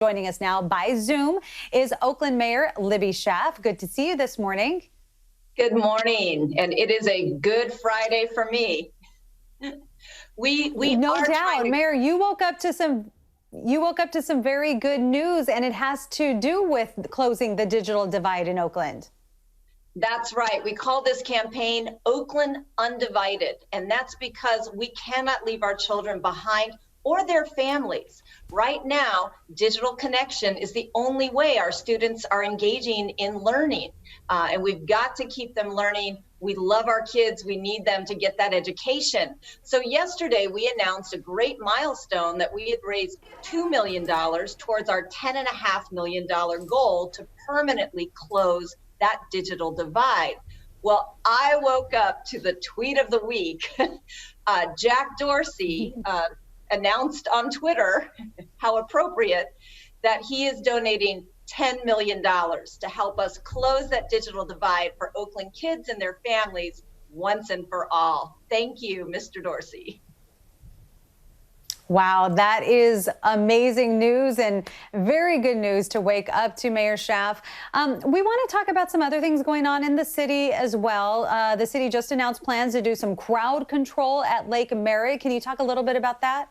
Joining us now by Zoom is Oakland Mayor Libby Schaaf. Good to see you this morning. Good morning, and it is a good Friday for me. We no doubt, Mayor. You woke up to some very good news, and it has to do with closing the digital divide in Oakland. That's right. We call this campaign Oakland Undivided, and that's because we cannot leave our children behind or their families. Right now, digital connection is the only way our students are engaging in learning, and we've got to keep them learning. We love our kids. We need them to get that education. So yesterday, we announced a great milestone that we had raised $2 million towards our $10.5 million goal to permanently close that digital divide. Well, I woke up to the tweet of the week. Jack Dorsey announced on Twitter, how appropriate, that he is donating $10 million to help us close that digital divide for Oakland kids and their families once and for all. Thank you, Mr. Dorsey. Wow, that is amazing news and very good news to wake up to, Mayor Schaaf. We want to talk about some other things going on in the city as well. The city just announced plans to do some crowd control at Lake Mary. Can you talk a little bit about that?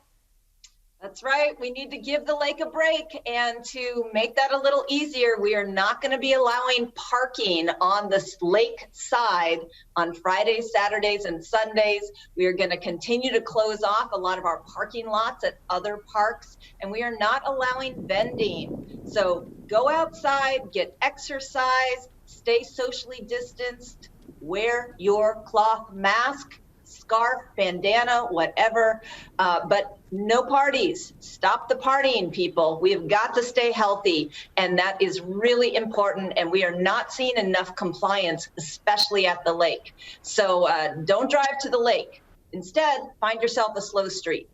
That's right. We need to give the lake a break, and to make that a little easier, we are not going to be allowing parking on the lake side on Fridays, Saturdays, and Sundays. We are going to continue to close off a lot of our parking lots at other parks, and we are not allowing vending. So go outside, get exercise, stay socially distanced, wear your cloth mask, scarf, bandana, whatever, but no parties. Stop the partying, people. We have got to stay healthy, and that is really important, and we are not seeing enough compliance, especially at the lake. So don't drive to the lake. Instead, find yourself a slow street.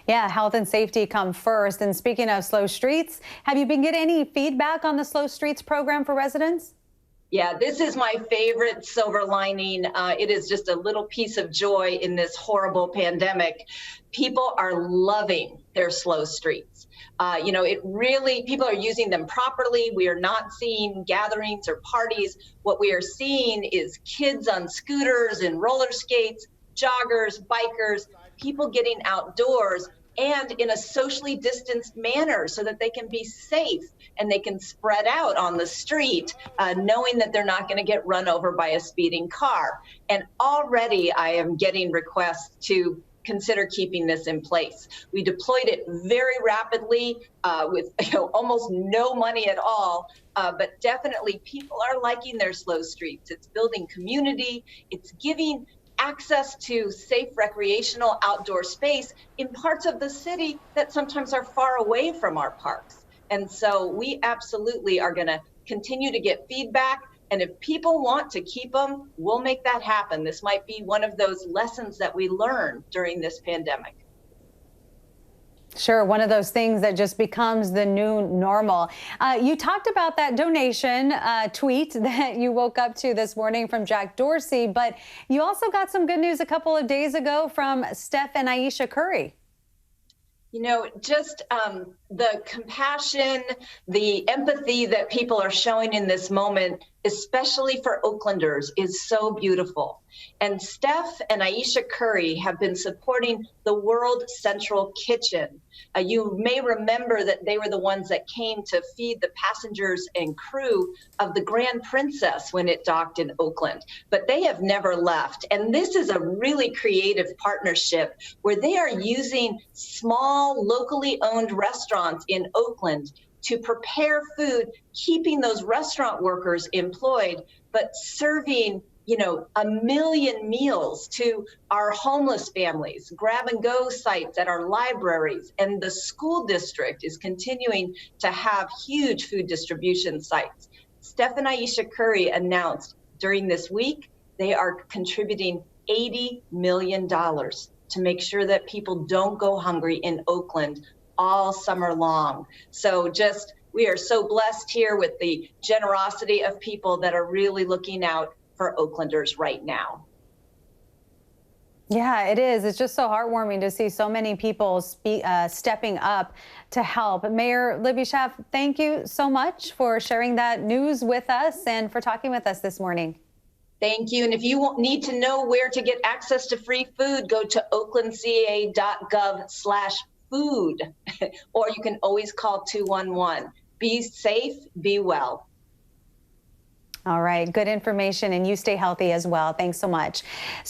Yeah, health and safety come first. And speaking of slow streets, have you been getting any feedback on the Slow Streets program for residents? Yeah, this is my favorite silver lining. It is just a little piece of joy in this horrible pandemic. People are loving their slow streets. It really, people are using them properly. We are not seeing gatherings or parties. What we are seeing is kids on scooters and roller skates, joggers, bikers, people getting outdoors and in a socially distanced manner so that they can be safe and they can spread out on the street, knowing that they're not going to get run over by a speeding car. And already I am getting requests to consider keeping this in place. We deployed it very rapidly with almost no money at all, but definitely people are liking their slow streets. It's building community. It's giving access to safe recreational outdoor space in parts of the city that sometimes are far away from our parks. And so we absolutely are going to continue to get feedback. And if people want to keep them, we'll make that happen. This might be one of those lessons that we learned during this pandemic. Sure, one of those things that just becomes the new normal. You talked about that donation tweet that you woke up to this morning from Jack Dorsey, but you also got some good news a couple of days ago from Steph and Aisha Curry. Just the compassion, the empathy that people are showing in this moment, especially for Oaklanders, is so beautiful. And Steph and Aisha Curry have been supporting the World Central Kitchen. You may remember that they were the ones that came to feed the passengers and crew of the Grand Princess when it docked in Oakland, but they have never left. And this is a really creative partnership where they are using small, locally owned restaurants in Oakland to prepare food, keeping those restaurant workers employed, but serving 1 million meals to our homeless families, grab and go sites at our libraries, and the school district is continuing to have huge food distribution sites. Steph and Aisha Curry announced during this week, they are contributing $80 million to make sure that people don't go hungry in Oakland all summer long. So we are so blessed here with the generosity of people that are really looking out for Oaklanders right now. Yeah, it is. It's just so heartwarming to see so many people stepping up to help. Mayor Libby Schaaf, thank you so much for sharing that news with us and for talking with us this morning. Thank you. And if you need to know where to get access to free food, go to oaklandca.gov/food, or you can always call 211. Be safe, be well. All right, good information, and you stay healthy as well. Thanks so much.